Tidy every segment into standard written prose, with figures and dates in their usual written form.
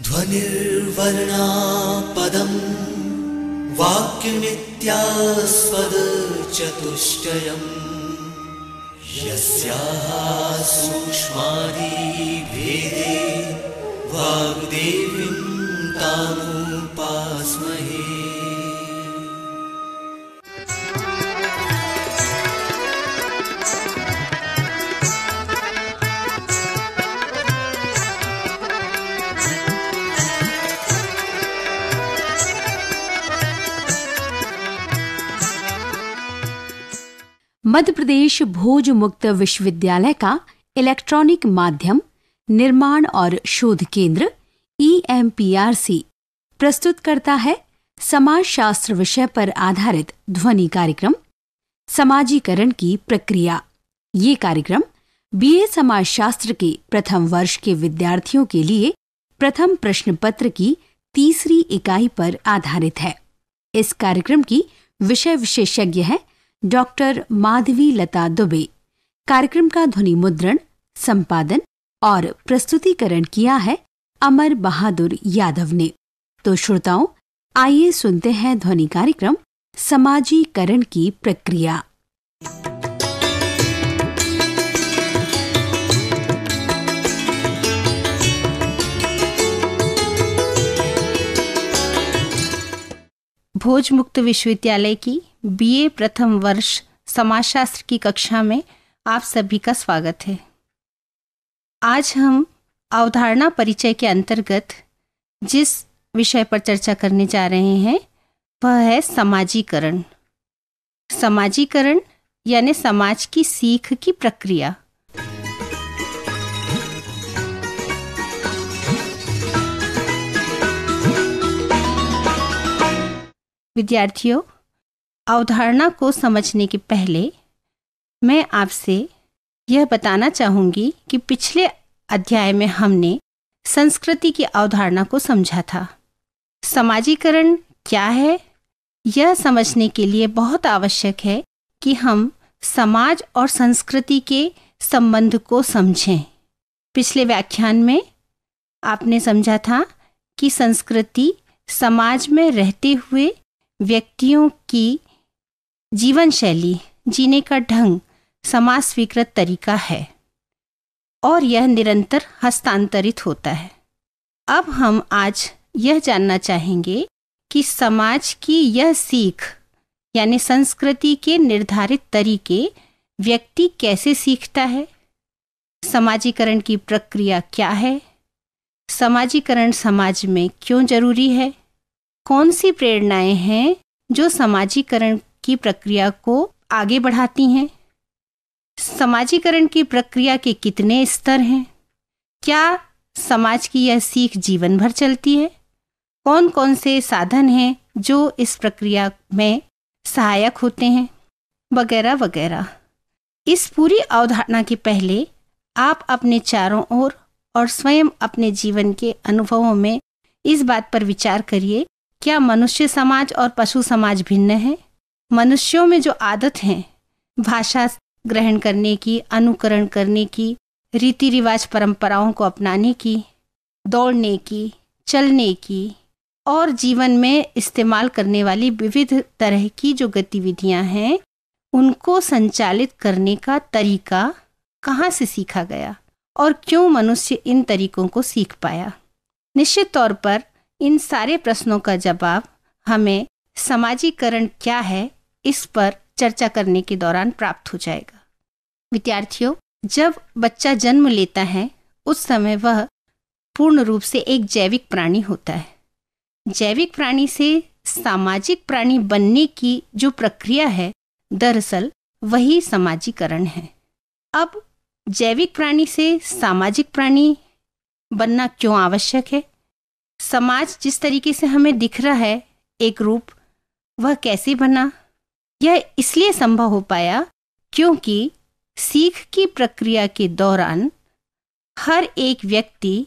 ध्वनिर्वर्णा पदं वाक्यमित्यास्पदचतुष्टयम् यस्याः सूक्ष्मादिभेदे वाग्देवीं तामुपास्महे। मध्य प्रदेश भोज मुक्त विश्वविद्यालय का इलेक्ट्रॉनिक माध्यम निर्माण और शोध केंद्र EMPRC प्रस्तुत करता है समाजशास्त्र विषय पर आधारित ध्वनि कार्यक्रम समाजीकरण की प्रक्रिया। ये कार्यक्रम BA समाजशास्त्र के प्रथम वर्ष के विद्यार्थियों के लिए प्रथम प्रश्न पत्र की तीसरी इकाई पर आधारित है। इस कार्यक्रम की विषय विशेषज्ञ है डॉक्टर माधवी लता दुबे। कार्यक्रम का ध्वनि मुद्रण, संपादन और प्रस्तुतिकरण किया है अमर बहादुर यादव ने। तो श्रोताओं, आइए सुनते हैं ध्वनि कार्यक्रम समाजीकरण की प्रक्रिया। भोज मुक्त विश्वविद्यालय की BA प्रथम वर्ष समाजशास्त्र की कक्षा में आप सभी का स्वागत है। आज हम अवधारणा परिचय के अंतर्गत जिस विषय पर चर्चा करने जा रहे हैं वह है समाजीकरण। समाजीकरण यानी समाज की सीख की प्रक्रिया। विद्यार्थियों, अवधारणा को समझने के पहले मैं आपसे यह बताना चाहूँगी कि पिछले अध्याय में हमने संस्कृति की अवधारणा को समझा था। समाजीकरण क्या है, यह समझने के लिए बहुत आवश्यक है कि हम समाज और संस्कृति के संबंध को समझें। पिछले व्याख्यान में आपने समझा था कि संस्कृति समाज में रहते हुए व्यक्तियों की जीवन शैली, जीने का ढंग, समाज स्वीकृत तरीका है और यह निरंतर हस्तांतरित होता है। अब हम आज यह जानना चाहेंगे कि समाज की यह सीख यानी संस्कृति के निर्धारित तरीके व्यक्ति कैसे सीखता है, समाजीकरण की प्रक्रिया क्या है, समाजीकरण समाज में क्यों जरूरी है, कौन सी प्रेरणाएं हैं जो समाजीकरण की प्रक्रिया को आगे बढ़ाती हैं, समाजीकरण की प्रक्रिया के कितने स्तर हैं, क्या समाज की यह सीख जीवन भर चलती है, कौन कौन से साधन हैं जो इस प्रक्रिया में सहायक होते हैं, वगैरह वगैरह। इस पूरी अवधारणा के पहले आप अपने चारों ओर और स्वयं अपने जीवन के अनुभवों में इस बात पर विचार करिए, क्या मनुष्य समाज और पशु समाज भिन्न है? मनुष्यों में जो आदत है भाषा ग्रहण करने की, अनुकरण करने की, रीति रिवाज परंपराओं को अपनाने की, दौड़ने की, चलने की और जीवन में इस्तेमाल करने वाली विविध तरह की जो गतिविधियां हैं उनको संचालित करने का तरीका कहाँ से सीखा गया और क्यों मनुष्य इन तरीकों को सीख पाया? निश्चित तौर पर इन सारे प्रश्नों का जवाब हमें समाजीकरण क्या है इस पर चर्चा करने के दौरान प्राप्त हो जाएगा। विद्यार्थियों, जब बच्चा जन्म लेता है उस समय वह पूर्ण रूप से एक जैविक प्राणी होता है। जैविक प्राणी से सामाजिक प्राणी बनने की जो प्रक्रिया है दरअसल वही समाजीकरण है। अब जैविक प्राणी से सामाजिक प्राणी बनना क्यों आवश्यक है? समाज जिस तरीके से हमें दिख रहा है एक रूप, वह कैसे बना? यह इसलिए संभव हो पाया क्योंकि सीख की प्रक्रिया के दौरान हर एक व्यक्ति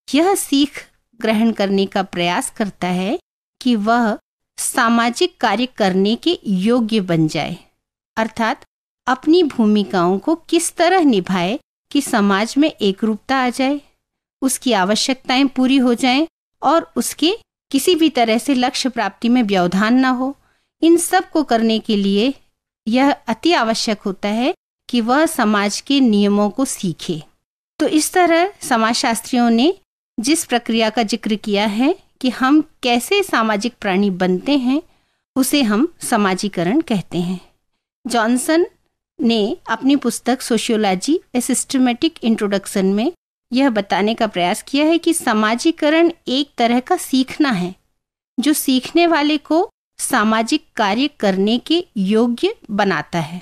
यह सीख ग्रहण करने का प्रयास करता है कि वह सामाजिक कार्य करने के योग्य बन जाए, अर्थात अपनी भूमिकाओं को किस तरह निभाए कि समाज में एकरूपता आ जाए उसकी आवश्यकताएं पूरी हो जाएं और उसके किसी भी तरह से लक्ष्य प्राप्ति में व्यवधान ना हो। इन सब को करने के लिए यह अति आवश्यक होता है कि वह समाज के नियमों को सीखे। तो इस तरह समाजशास्त्रियों ने जिस प्रक्रिया का जिक्र किया है कि हम कैसे सामाजिक प्राणी बनते हैं, उसे हम समाजीकरण कहते हैं। जॉनसन ने अपनी पुस्तक सोशियोलॉजी ए सिस्टमेटिक इंट्रोडक्शन में यह बताने का प्रयास किया है कि समाजीकरण एक तरह का सीखना है जो सीखने वाले को सामाजिक कार्य करने के योग्य बनाता है।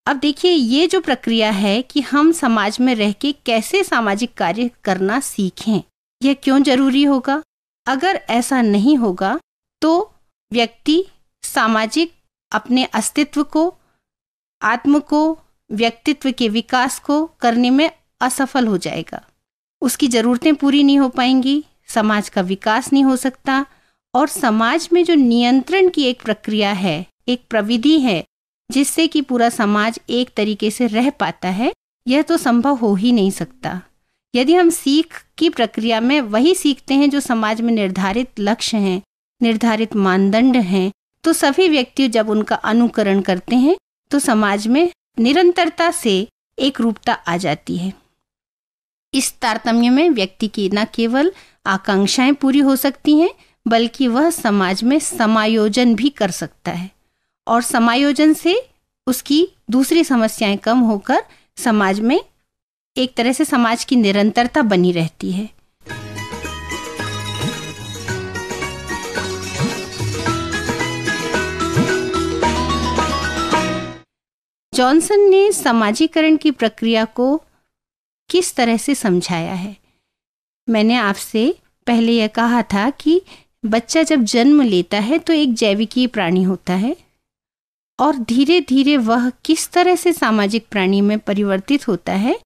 अब देखिए, ये जो प्रक्रिया है कि हम समाज में रह के कैसे सामाजिक कार्य करना सीखें, यह क्यों जरूरी होगा? अगर ऐसा नहीं होगा तो व्यक्ति सामाजिक अपने अस्तित्व को, आत्म को, व्यक्तित्व के विकास को करने में असफल हो जाएगा। उसकी ज़रूरतें पूरी नहीं हो पाएंगी, समाज का विकास नहीं हो सकता और समाज में जो नियंत्रण की एक प्रक्रिया है, एक प्रविधि है जिससे कि पूरा समाज एक तरीके से रह पाता है, यह तो संभव हो ही नहीं सकता। यदि हम सीख की प्रक्रिया में वही सीखते हैं जो समाज में निर्धारित लक्ष्य हैं, निर्धारित मानदंड हैं, तो सभी व्यक्ति जब उनका अनुकरण करते हैं तो समाज में निरंतरता से एक रूपता आ जाती है। इस तारतम्य में व्यक्ति की न केवल आकांक्षाएं पूरी हो सकती हैं बल्कि वह समाज में समायोजन भी कर सकता है और समायोजन से उसकी दूसरी समस्याएं कम होकर समाज में एक तरह से समाज की निरंतरता बनी रहती है। जॉनसन ने समाजीकरण की प्रक्रिया को किस तरह से समझाया है? मैंने आपसे पहले यह कहा था कि बच्चा जब जन्म लेता है तो एक जैविकीय प्राणी होता है और धीरे धीरे वह किस तरह से सामाजिक प्राणी में परिवर्तित होता है,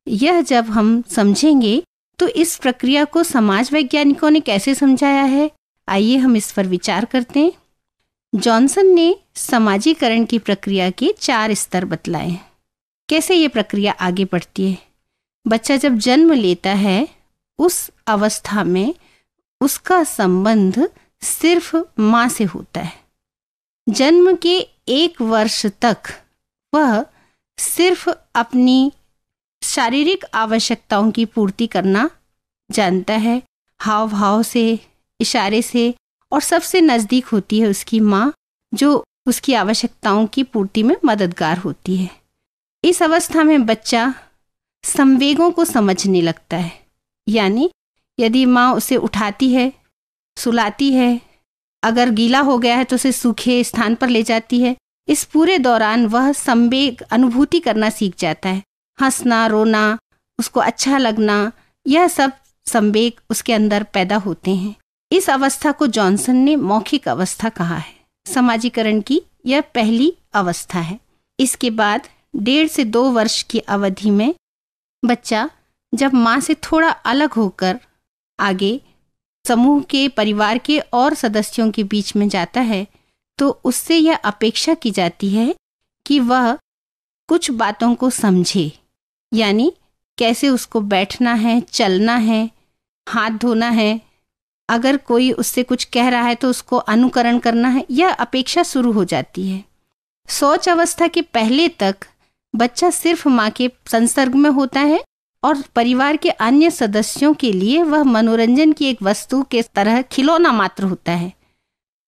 यह जब हम समझेंगे तो इस प्रक्रिया को समाज वैज्ञानिकों ने कैसे समझाया है, आइए हम इस पर विचार करते हैं। जॉनसन ने समाजीकरण की प्रक्रिया के 4 स्तर बतलाए। कैसे ये प्रक्रिया आगे बढ़ती है? बच्चा जब जन्म लेता है उस अवस्था में उसका संबंध सिर्फ माँ से होता है। जन्म के 1 वर्ष तक वह सिर्फ अपनी शारीरिक आवश्यकताओं की पूर्ति करना जानता है, हाव भाव से, इशारे से, और सबसे नज़दीक होती है उसकी माँ जो उसकी आवश्यकताओं की पूर्ति में मददगार होती है। इस अवस्था में बच्चा संवेगों को समझने लगता है, यानी यदि माँ उसे उठाती है, सुलाती है, अगर गीला हो गया है तो उसे सूखे स्थान पर ले जाती है, इस पूरे दौरान वह संवेग अनुभूति करना सीख जाता है। हंसना, रोना, उसको अच्छा लगना, यह सब संवेग उसके अंदर पैदा होते हैं। इस अवस्था को जॉनसन ने मौखिक अवस्था कहा है। समाजीकरण की यह पहली अवस्था है। इसके बाद 1.5 से 2 वर्ष की अवधि में बच्चा जब माँ से थोड़ा अलग होकर आगे समूह के, परिवार के और सदस्यों के बीच में जाता है तो उससे यह अपेक्षा की जाती है कि वह कुछ बातों को समझे, यानी कैसे उसको बैठना है, चलना है, हाथ धोना है, अगर कोई उससे कुछ कह रहा है तो उसको अनुकरण करना है, यह अपेक्षा शुरू हो जाती है। शौच अवस्था के पहले तक बच्चा सिर्फ माँ के संसर्ग में होता है और परिवार के अन्य सदस्यों के लिए वह मनोरंजन की एक वस्तु के तरह खिलौना मात्र होता है।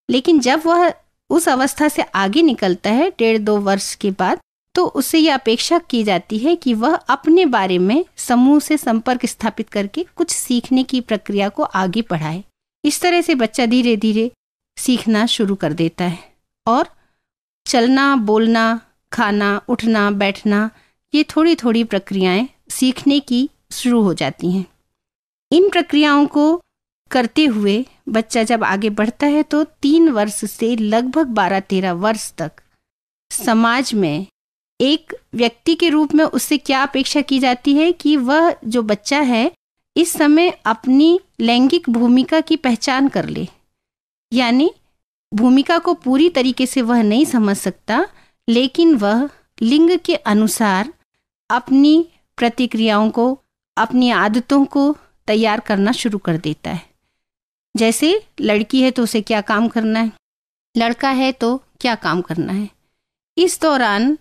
लेकिन जब वह उस अवस्था से आगे निकलता है 1.5-2 वर्ष के बाद, तो उससे यह अपेक्षा की जाती है कि वह अपने बारे में समूह से संपर्क स्थापित करके कुछ सीखने की प्रक्रिया को आगे बढ़ाए। इस तरह से बच्चा धीरे धीरे सीखना शुरू कर देता है और चलना, बोलना, खाना, उठना, बैठना, ये थोड़ी थोड़ी प्रक्रियाएं सीखने की शुरू हो जाती हैं। इन प्रक्रियाओं को करते हुए बच्चा जब आगे बढ़ता है तो 3 वर्ष से लगभग 12-13 वर्ष तक समाज में एक व्यक्ति के रूप में उससे क्या अपेक्षा की जाती है कि वह जो बच्चा है इस समय अपनी लैंगिक भूमिका की पहचान कर ले। यानी भूमिका को पूरी तरीके से वह नहीं समझ सकता, लेकिन वह लिंग के अनुसार अपनी प्रतिक्रियाओं को, अपनी आदतों को तैयार करना शुरू कर देता है। जैसे लड़की है तो उसे क्या काम करना है, लड़का है तो क्या काम करना है। इस दौरान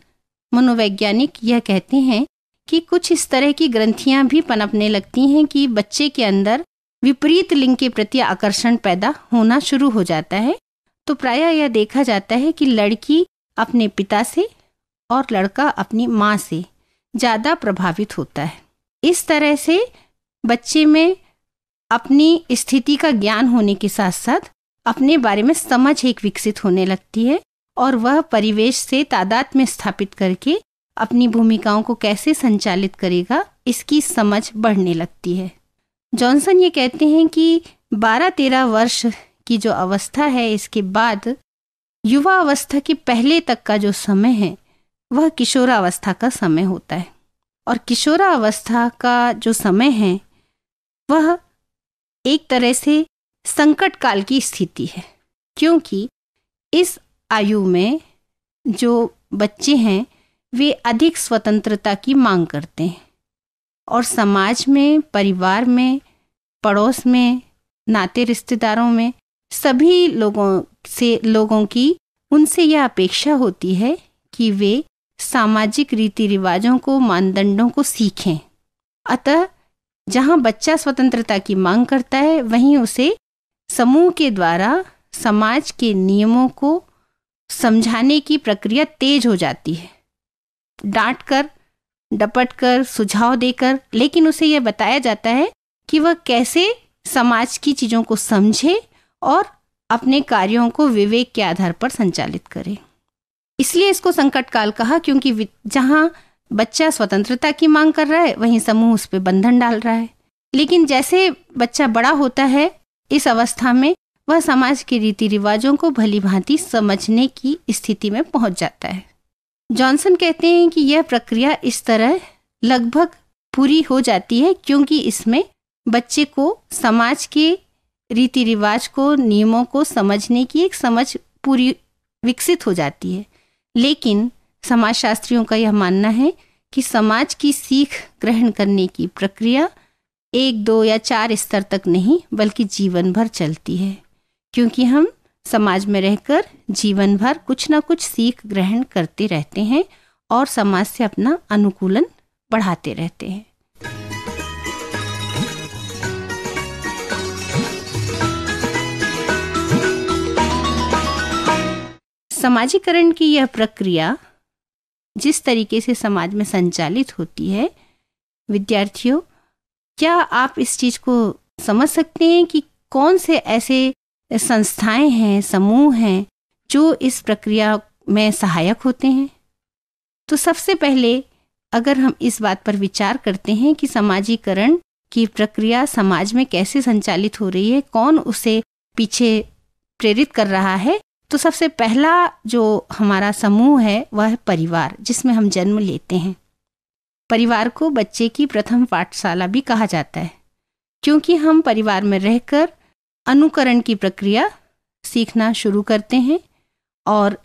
मनोवैज्ञानिक यह कहते हैं कि कुछ इस तरह की ग्रंथियां भी पनपने लगती हैं कि बच्चे के अंदर विपरीत लिंग के प्रति आकर्षण पैदा होना शुरू हो जाता है। तो प्रायः यह देखा जाता है कि लड़की अपने पिता से और लड़का अपनी माँ से ज़्यादा प्रभावित होता है। इस तरह से बच्चे में अपनी स्थिति का ज्ञान होने के साथ साथ अपने बारे में समझ एक विकसित होने लगती है और वह परिवेश से तादाद में स्थापित करके अपनी भूमिकाओं को कैसे संचालित करेगा इसकी समझ बढ़ने लगती है। जॉनसन ये कहते हैं कि 12-13 वर्ष की जो अवस्था है, इसके बाद युवा अवस्था के पहले तक का जो समय है वह किशोरावस्था का समय होता है। और किशोरावस्था का जो समय है वह एक तरह से संकट काल की स्थिति है, क्योंकि इस आयु में जो बच्चे हैं वे अधिक स्वतंत्रता की मांग करते हैं और समाज में, परिवार में, पड़ोस में, नाते रिश्तेदारों में सभी लोगों की उनसे यह अपेक्षा होती है कि वे सामाजिक रीति रिवाजों को, मानदंडों को सीखें। अतः जहाँ बच्चा स्वतंत्रता की मांग करता है वहीं उसे समूह के द्वारा समाज के नियमों को समझाने की प्रक्रिया तेज हो जाती है, डांट कर, डपट कर, सुझाव देकर, लेकिन उसे यह बताया जाता है कि वह कैसे समाज की चीज़ों को समझे और अपने कार्यों को विवेक के आधार पर संचालित करे। इसलिए इसको संकट काल कहा, क्योंकि जहाँ बच्चा स्वतंत्रता की मांग कर रहा है वहीं समूह उस पर बंधन डाल रहा है। लेकिन जैसे बच्चा बड़ा होता है इस अवस्था में वह समाज के रीति रिवाजों को भली भांति समझने की स्थिति में पहुंच जाता है। जॉनसन कहते हैं कि यह प्रक्रिया इस तरह लगभग पूरी हो जाती है क्योंकि इसमें बच्चे को समाज के रीति रिवाज को, नियमों को समझने की एक समझ पूरी विकसित हो जाती है। लेकिन समाजशास्त्रियों का यह मानना है कि समाज की सीख ग्रहण करने की प्रक्रिया 1, 2 या 4 स्तर तक नहीं बल्कि जीवन भर चलती है, क्योंकि हम समाज में रहकर जीवन भर कुछ ना कुछ सीख ग्रहण करते रहते हैं और समाज से अपना अनुकूलन बढ़ाते रहते हैं। समाजीकरण की यह प्रक्रिया जिस तरीके से समाज में संचालित होती है, विद्यार्थियों, क्या आप इस चीज को समझ सकते हैं कि कौन से ऐसे संस्थाएं हैं, समूह हैं जो इस प्रक्रिया में सहायक होते हैं? तो सबसे पहले अगर हम इस बात पर विचार करते हैं कि समाजीकरण की प्रक्रिया समाज में कैसे संचालित हो रही है, कौन उसे पीछे प्रेरित कर रहा है, तो सबसे पहला जो हमारा समूह है वह है परिवार, जिसमें हम जन्म लेते हैं। परिवार को बच्चे की प्रथम पाठशाला भी कहा जाता है, क्योंकि हम परिवार में रहकर अनुकरण की प्रक्रिया सीखना शुरू करते हैं और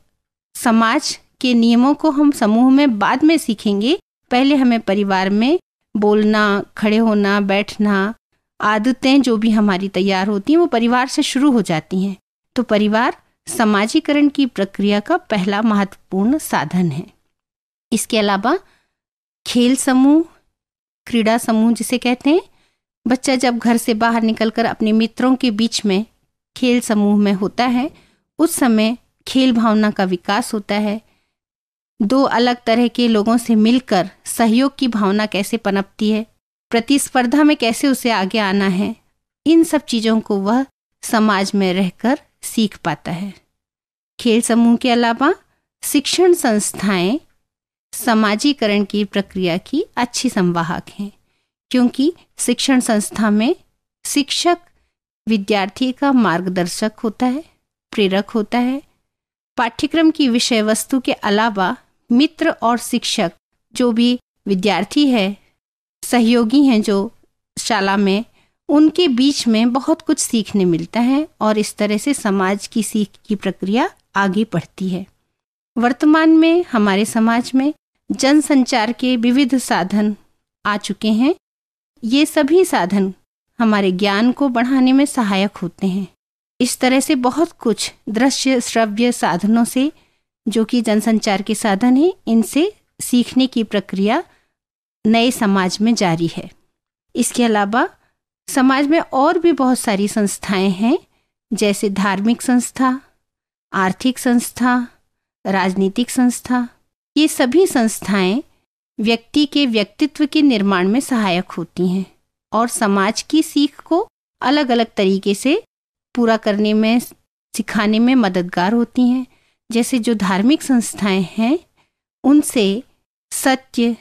समाज के नियमों को हम समूह में बाद में सीखेंगे। पहले हमें परिवार में बोलना, खड़े होना, बैठना, आदतें जो भी हमारी तैयार होती हैं वो परिवार से शुरू हो जाती हैं। तो परिवार समाजीकरण की प्रक्रिया का पहला महत्वपूर्ण साधन है। इसके अलावा खेल समूह, क्रीड़ा समूह जिसे कहते हैं, बच्चा जब घर से बाहर निकलकर अपने मित्रों के बीच में खेल समूह में होता है उस समय खेल भावना का विकास होता है। 2 अलग तरह के लोगों से मिलकर सहयोग की भावना कैसे पनपती है, प्रतिस्पर्धा में कैसे उसे आगे आना है, इन सब चीज़ों को वह समाज में रहकर सीख पाता है। खेल समूह के अलावा शिक्षण संस्थाएं समाजीकरण की प्रक्रिया की अच्छी संवाहक हैं, क्योंकि शिक्षण संस्था में शिक्षक विद्यार्थी का मार्गदर्शक होता है, प्रेरक होता है। पाठ्यक्रम की विषय वस्तु के अलावा मित्र और शिक्षक जो भी विद्यार्थी है, सहयोगी हैं जो शाला में, उनके बीच में बहुत कुछ सीखने मिलता है और इस तरह से समाज की सीख की प्रक्रिया आगे बढ़ती है। वर्तमान में हमारे समाज में जनसंचार के विविध साधन आ चुके हैं। ये सभी साधन हमारे ज्ञान को बढ़ाने में सहायक होते हैं। इस तरह से बहुत कुछ दृश्य श्रव्य साधनों से, जो कि जनसंचार के साधन हैं, इनसे सीखने की प्रक्रिया नए समाज में जारी है। इसके अलावा समाज में और भी बहुत सारी संस्थाएं हैं, जैसे धार्मिक संस्था, आर्थिक संस्था, राजनीतिक संस्था। ये सभी संस्थाएं व्यक्ति के व्यक्तित्व के निर्माण में सहायक होती हैं और समाज की सीख को अलग अलग तरीके से पूरा करने में, सिखाने में मददगार होती हैं। जैसे जो धार्मिक संस्थाएं हैं, उनसे सत्य,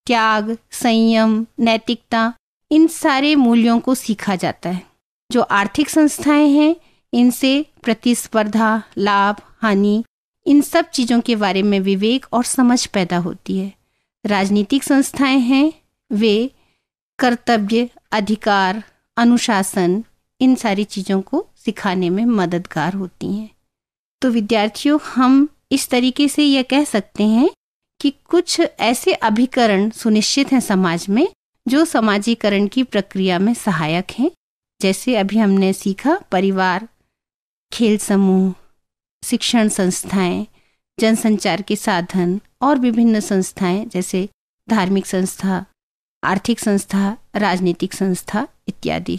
त्याग, संयम, नैतिकता, इन सारे मूल्यों को सीखा जाता है। जो आर्थिक संस्थाएं हैं, इनसे प्रतिस्पर्धा, लाभ, हानि, इन सब चीज़ों के बारे में विवेक और समझ पैदा होती है। राजनीतिक संस्थाएं हैं, वे कर्तव्य, अधिकार, अनुशासन, इन सारी चीज़ों को सिखाने में मददगार होती हैं। तो विद्यार्थियों, हम इस तरीके से यह कह सकते हैं कि कुछ ऐसे अभिकरण सुनिश्चित हैं समाज में, जो समाजीकरण की प्रक्रिया में सहायक हैं। जैसे अभी हमने सीखा, परिवार, खेल समूह, शिक्षण संस्थाएं, जनसंचार के साधन और विभिन्न संस्थाएं जैसे धार्मिक संस्था, आर्थिक संस्था, राजनीतिक संस्था इत्यादि।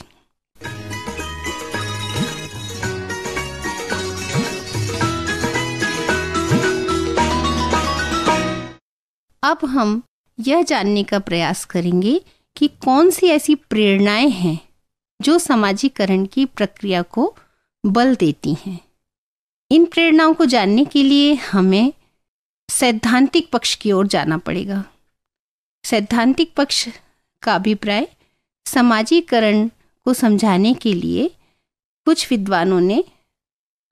अब हम यह जानने का प्रयास करेंगे कि कौन सी ऐसी प्रेरणाएं हैं जो समाजीकरण की प्रक्रिया को बल देती हैं। इन प्रेरणाओं को जानने के लिए हमें सैद्धांतिक पक्ष की ओर जाना पड़ेगा। सैद्धांतिक पक्ष का अभिप्राय समाजीकरण को समझाने के लिए कुछ विद्वानों ने,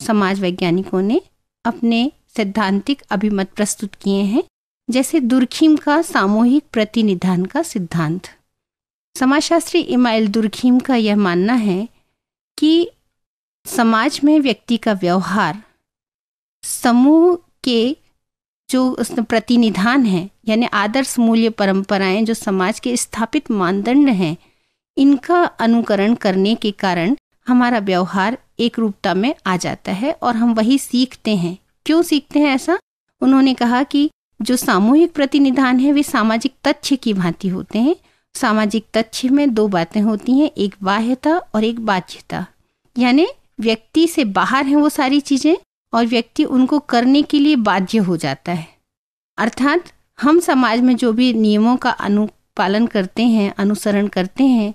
समाज वैज्ञानिकों ने अपने सैद्धांतिक अभिमत प्रस्तुत किए हैं। जैसे दुर्खीम का सामूहिक प्रतिनिधान का सिद्धांत। समाजशास्त्री इमाइल दुर्खीम का यह मानना है कि समाज में व्यक्ति का व्यवहार समूह के जो प्रतिनिधान है, यानी आदर्श मूल्य परंपराएं जो समाज के स्थापित मानदंड हैं, इनका अनुकरण करने के कारण हमारा व्यवहार एक रूपता में आ जाता है और हम वही सीखते हैं। क्यों सीखते हैं ऐसा? उन्होंने कहा कि जो सामूहिक प्रतिनिधान है वे सामाजिक तथ्य की भांति होते हैं। सामाजिक तथ्य में दो बातें होती हैं, एक बाह्यता और एक बाध्यता। यानी व्यक्ति से बाहर हैं वो सारी चीजें और व्यक्ति उनको करने के लिए बाध्य हो जाता है। अर्थात हम समाज में जो भी नियमों का अनुपालन करते हैं, अनुसरण करते हैं,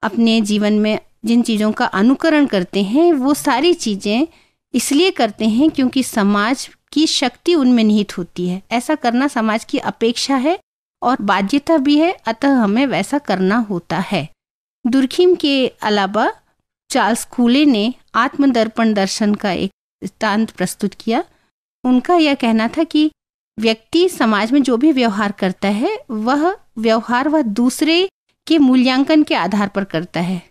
अपने जीवन में जिन चीज़ों का अनुकरण करते हैं, वो सारी चीज़ें इसलिए करते हैं क्योंकि समाज की शक्ति उनमें निहित होती है। ऐसा करना समाज की अपेक्षा है और बाध्यता भी है, अतः हमें वैसा करना होता है। दुर्खीम के अलावा चार्ल्स कूले ने आत्मदर्पण दर्शन का एक सिद्धांत प्रस्तुत किया। उनका यह कहना था कि व्यक्ति समाज में जो भी व्यवहार करता है वह व्यवहार वह दूसरे के मूल्यांकन के आधार पर करता है।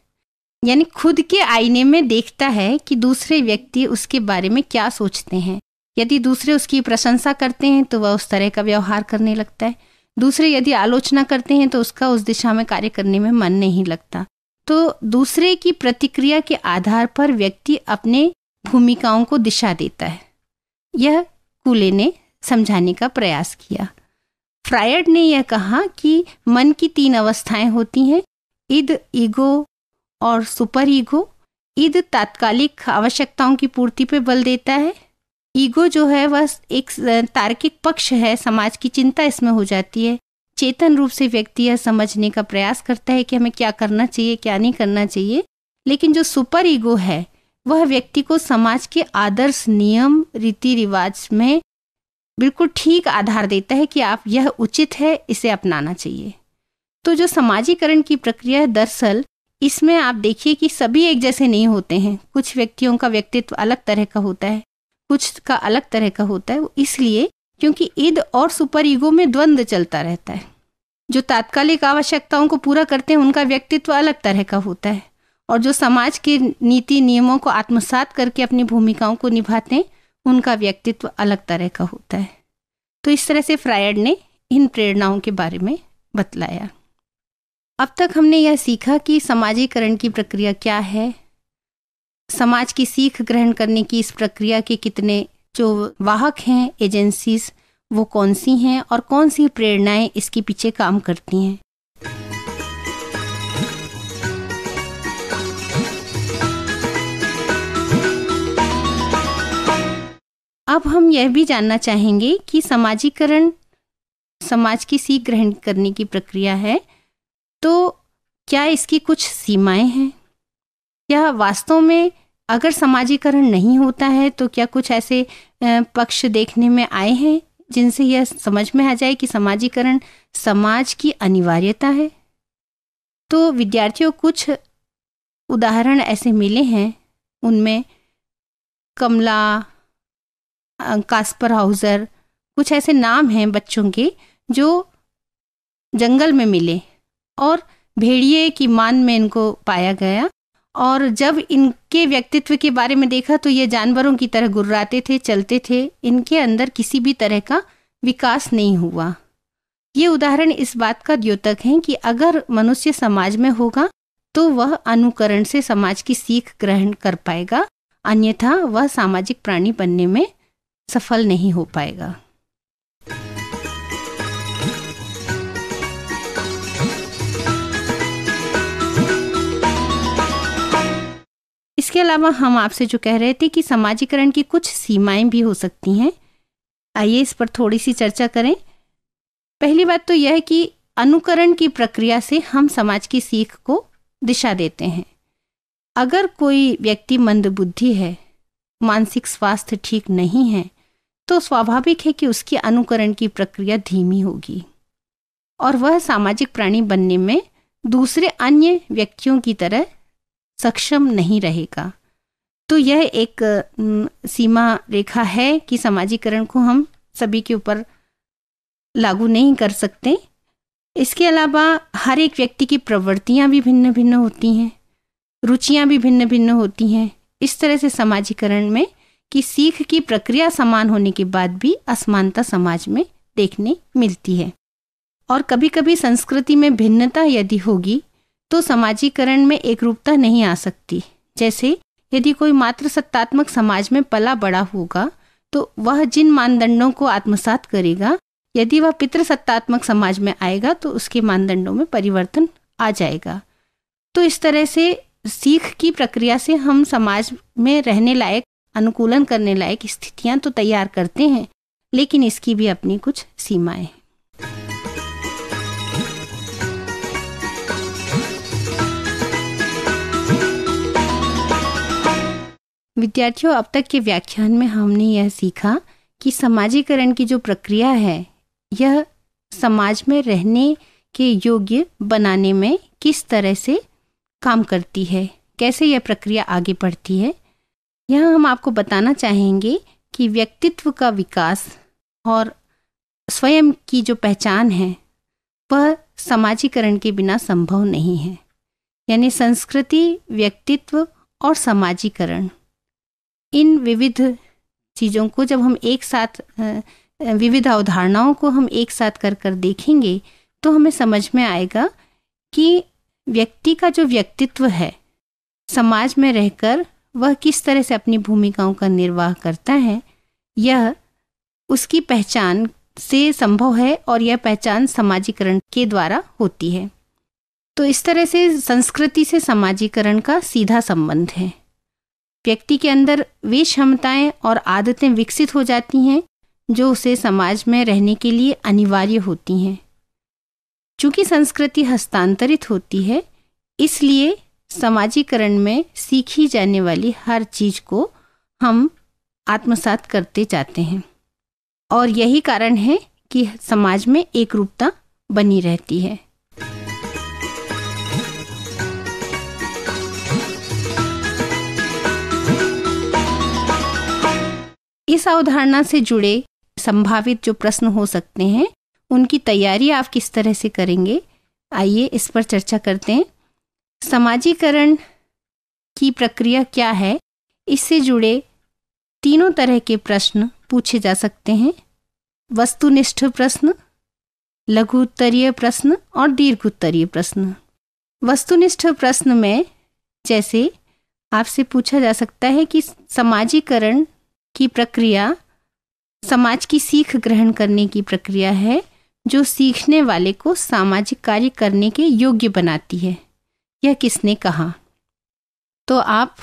यानी खुद के आईने में देखता है कि दूसरे व्यक्ति उसके बारे में क्या सोचते हैं। यदि दूसरे उसकी प्रशंसा करते हैं तो वह उस तरह का व्यवहार करने लगता है। दूसरे यदि आलोचना करते हैं तो उसका उस दिशा में कार्य करने में मन नहीं लगता। तो दूसरे की प्रतिक्रिया के आधार पर व्यक्ति अपने भूमिकाओं को दिशा देता है। यह कूले ने समझाने का प्रयास किया। फ्रायड ने यह कहा कि मन की 3 अवस्थाएं होती हैं, इद, ईगो और सुपर ईगो। इद तात्कालिक आवश्यकताओं की पूर्ति पे बल देता है। ईगो जो है वह एक तार्किक पक्ष है, समाज की चिंता इसमें हो जाती है। चेतन रूप से व्यक्ति यह समझने का प्रयास करता है कि हमें क्या करना चाहिए, क्या नहीं करना चाहिए। लेकिन जो सुपर ईगो है वह व्यक्ति को समाज के आदर्श, नियम, रीति रिवाज में बिल्कुल ठीक आधार देता है कि आप यह उचित है, इसे अपनाना चाहिए। तो जो समाजीकरण की प्रक्रिया है, दरअसल इसमें आप देखिए कि सभी एक जैसे नहीं होते हैं। कुछ व्यक्तियों का व्यक्तित्व अलग तरह का होता है, कुछ का अलग तरह का होता है। इसलिए क्योंकि ईद और सुपर ईगो में द्वंद्व चलता रहता है। जो तात्कालिक आवश्यकताओं को पूरा करते हैं उनका व्यक्तित्व अलग तरह का होता है, और जो समाज के नीति नियमों को आत्मसात करके अपनी भूमिकाओं को निभाते हैं उनका व्यक्तित्व अलग तरह का होता है। तो इस तरह से फ्रायड ने इन प्रेरणाओं के बारे में बतलाया। अब तक हमने यह सीखा कि समाजीकरण की प्रक्रिया क्या है, समाज की सीख ग्रहण करने की इस प्रक्रिया के कितने जो वाहक हैं, एजेंसीज, वो कौन सी हैं और कौन सी प्रेरणाएं इसके पीछे काम करती हैं। अब हम यह भी जानना चाहेंगे कि समाजीकरण समाज की सीख ग्रहण करने की प्रक्रिया है, तो क्या इसकी कुछ सीमाएं हैं? क्या वास्तव में अगर समाजीकरण नहीं होता है तो क्या कुछ ऐसे पक्ष देखने में आए हैं जिनसे यह समझ में आ जाए कि समाजीकरण समाज की अनिवार्यता है? तो विद्यार्थियों, कुछ उदाहरण ऐसे मिले हैं, उनमें कमला, कास्पर हाउजर, कुछ ऐसे नाम हैं बच्चों के जो जंगल में मिले और भेड़िए की मान में इनको पाया गया, और जब इनके व्यक्तित्व के बारे में देखा तो ये जानवरों की तरह गुर्राते थे, चलते थे, इनके अंदर किसी भी तरह का विकास नहीं हुआ। ये उदाहरण इस बात का द्योतक है कि अगर मनुष्य समाज में होगा तो वह अनुकरण से समाज की सीख ग्रहण कर पाएगा, अन्यथा वह सामाजिक प्राणी बनने में सफल नहीं हो पाएगा। इसके अलावा हम आपसे जो कह रहे थे कि समाजीकरण की कुछ सीमाएं भी हो सकती हैं, आइए इस पर थोड़ी सी चर्चा करें। पहली बात तो यह है कि अनुकरण की प्रक्रिया से हम समाज की सीख को दिशा देते हैं। अगर कोई व्यक्ति मंदबुद्धि है, मानसिक स्वास्थ्य ठीक नहीं है, तो स्वाभाविक है कि उसकी अनुकरण की प्रक्रिया धीमी होगी और वह सामाजिक प्राणी बनने में दूसरे अन्य व्यक्तियों की तरह सक्षम नहीं रहेगा। तो यह एक सीमा रेखा है कि समाजीकरण को हम सभी के ऊपर लागू नहीं कर सकते। इसके अलावा हर एक व्यक्ति की प्रवृत्तियां भी भिन्न भिन्न होती हैं, रुचियां भी भिन्न भिन्न होती हैं। इस तरह से समाजीकरण में कि सीख की प्रक्रिया समान होने के बाद भी असमानता समाज में देखने मिलती है। और कभी कभी संस्कृति में भिन्नता यदि होगी तो समाजीकरण में एकरूपता नहीं आ सकती। जैसे यदि कोई मात्र सत्तात्मक समाज में पला बड़ा होगा तो वह जिन मानदंडों को आत्मसात करेगा, यदि वह पितृसत्तात्मक समाज में आएगा तो उसके मानदंडों में परिवर्तन आ जाएगा। तो इस तरह से सीख की प्रक्रिया से हम समाज में रहने लायक, अनुकूलन करने लायक स्थितियां तो तैयार करते हैं, लेकिन इसकी भी अपनी कुछ सीमाएं हैं। विद्यार्थियों, अब तक के व्याख्यान में हमने यह सीखा कि समाजीकरण की जो प्रक्रिया है यह समाज में रहने के योग्य बनाने में किस तरह से काम करती है, कैसे यह प्रक्रिया आगे बढ़ती है। यहाँ हम आपको बताना चाहेंगे कि व्यक्तित्व का विकास और स्वयं की जो पहचान है वह समाजीकरण के बिना संभव नहीं है। यानी संस्कृति, व्यक्तित्व और समाजीकरण, इन विविध चीज़ों को जब हम एक साथ, विविध अवधारणाओं को हम एक साथ कर देखेंगे तो हमें समझ में आएगा कि व्यक्ति का जो व्यक्तित्व है, समाज में रहकर वह किस तरह से अपनी भूमिकाओं का निर्वाह करता है, यह उसकी पहचान से संभव है और यह पहचान समाजीकरण के द्वारा होती है। तो इस तरह से संस्कृति से समाजीकरण का सीधा संबंध है। व्यक्ति के अंदर वे क्षमताएं और आदतें विकसित हो जाती हैं जो उसे समाज में रहने के लिए अनिवार्य होती हैं। चूंकि संस्कृति हस्तांतरित होती है, इसलिए समाजीकरण में सीखी जाने वाली हर चीज को हम आत्मसात करते जाते हैं और यही कारण है कि समाज में एकरूपता बनी रहती है। इस अवधारणा से जुड़े संभावित जो प्रश्न हो सकते हैं उनकी तैयारी आप किस तरह से करेंगे, आइए इस पर चर्चा करते हैं। समाजीकरण की प्रक्रिया क्या है, इससे जुड़े तीनों तरह के प्रश्न पूछे जा सकते हैं। वस्तुनिष्ठ प्रश्न, लघु उत्तरीय प्रश्न और दीर्घ उत्तरीय प्रश्न। वस्तुनिष्ठ प्रश्न में जैसे आपसे पूछा जा सकता है कि समाजीकरण की प्रक्रिया समाज की सीख ग्रहण करने की प्रक्रिया है जो सीखने वाले को सामाजिक कार्य करने के योग्य बनाती है। यह किसने कहा? तो आप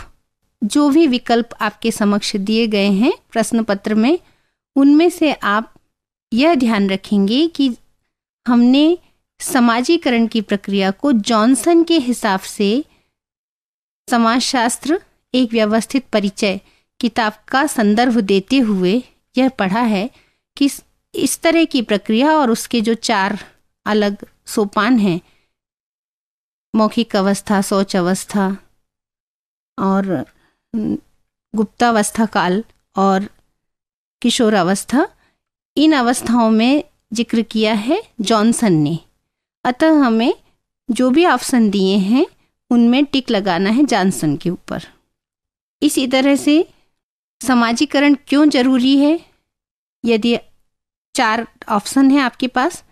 जो भी विकल्प आपके समक्ष दिए गए हैं प्रश्न पत्र में, उनमें से आप यह ध्यान रखेंगे कि हमने समाजीकरण की प्रक्रिया को जॉनसन के हिसाब से समाजशास्त्र एक व्यवस्थित परिचय किताब का संदर्भ देते हुए यह पढ़ा है कि इस तरह की प्रक्रिया और उसके जो 4 अलग सोपान हैं, मौखिक अवस्था, शौच अवस्था और गुप्तावस्था काल और किशोरावस्था, इन अवस्थाओं में जिक्र किया है जॉनसन ने। अतः हमें जो भी ऑप्शन दिए हैं उनमें टिक लगाना है जॉनसन के ऊपर। इसी तरह से समाजीकरण क्यों जरूरी है? यदि 4 ऑप्शन हैं आपके पास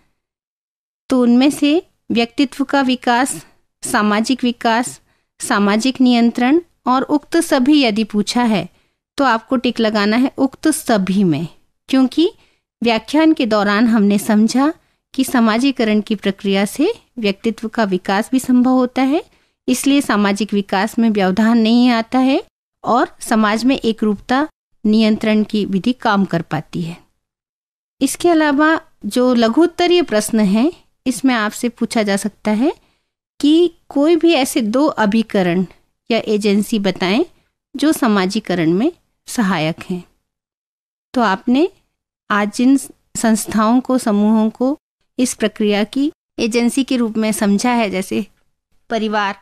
तो उनमें से व्यक्तित्व का विकास, सामाजिक विकास, सामाजिक नियंत्रण और उक्त सभी यदि पूछा है तो आपको टिक लगाना है उक्त सभी में, क्योंकि व्याख्यान के दौरान हमने समझा कि समाजीकरण की प्रक्रिया से व्यक्तित्व का विकास भी संभव होता है, इसलिए सामाजिक विकास में व्यवधान नहीं आता है और समाज में एकरूपता नियंत्रण की विधि काम कर पाती है। इसके अलावा जो लघुत्तरीय प्रश्न है, इसमें आपसे पूछा जा सकता है कि कोई भी ऐसे 2 अभिकरण या एजेंसी बताएं जो समाजीकरण में सहायक हैं। तो आपने आज जिन संस्थाओं को, समूहों को इस प्रक्रिया की एजेंसी के रूप में समझा है, जैसे परिवार,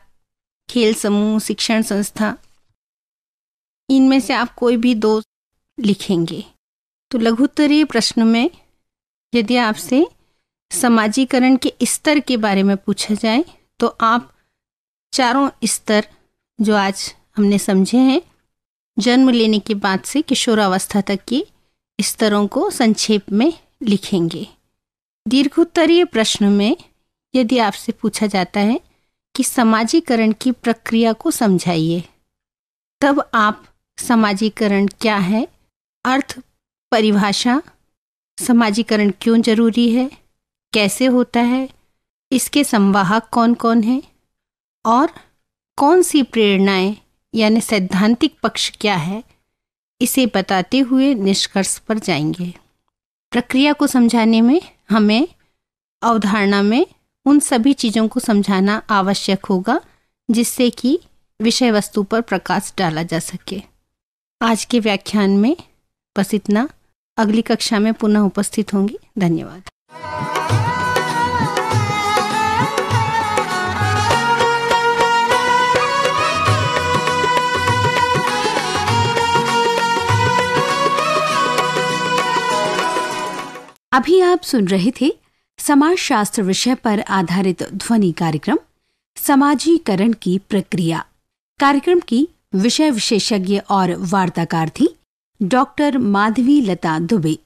खेल समूह, शिक्षण संस्था, इनमें से आप कोई भी 2 लिखेंगे। तो लघुत्तरीय प्रश्न में यदि आपसे समाजीकरण के स्तर के बारे में पूछा जाए तो आप 4 स्तर जो आज हमने समझे हैं, जन्म लेने के बाद से किशोरावस्था तक के स्तरों को संक्षेप में लिखेंगे। दीर्घोत्तरीय प्रश्न में यदि आपसे पूछा जाता है कि समाजीकरण की प्रक्रिया को समझाइए, तब आप समाजीकरण क्या है, अर्थ, परिभाषा, समाजीकरण क्यों जरूरी है, कैसे होता है, इसके संवाहक कौन कौन हैं और कौन सी प्रेरणाएं यानी सैद्धांतिक पक्ष क्या है, इसे बताते हुए निष्कर्ष पर जाएंगे। प्रक्रिया को समझाने में हमें अवधारणा में उन सभी चीज़ों को समझाना आवश्यक होगा जिससे कि विषय वस्तु पर प्रकाश डाला जा सके। आज के व्याख्यान में बस इतना। अगली कक्षा में पुनः उपस्थित होंगी। धन्यवाद। अभी आप सुन रहे थे समाजशास्त्र विषय पर आधारित ध्वनि कार्यक्रम समाजीकरण की प्रक्रिया। कार्यक्रम की विषय विशेषज्ञ और वार्ताकार थी डॉक्टर माधवी लता दुबे।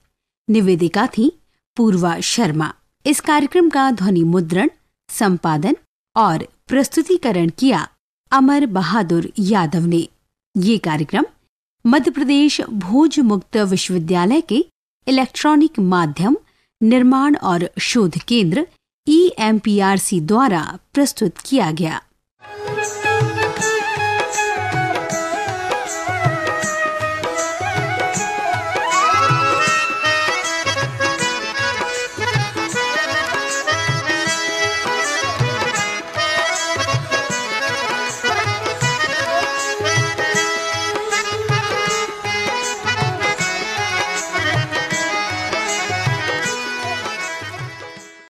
निवेदिका थी पूर्वा शर्मा। इस कार्यक्रम का ध्वनि मुद्रण, संपादन और प्रस्तुतिकरण किया अमर बहादुर यादव ने। ये कार्यक्रम मध्य प्रदेश भोज मुक्त विश्वविद्यालय के इलेक्ट्रॉनिक माध्यम निर्माण और शोध केंद्र EMPRC द्वारा प्रस्तुत किया गया।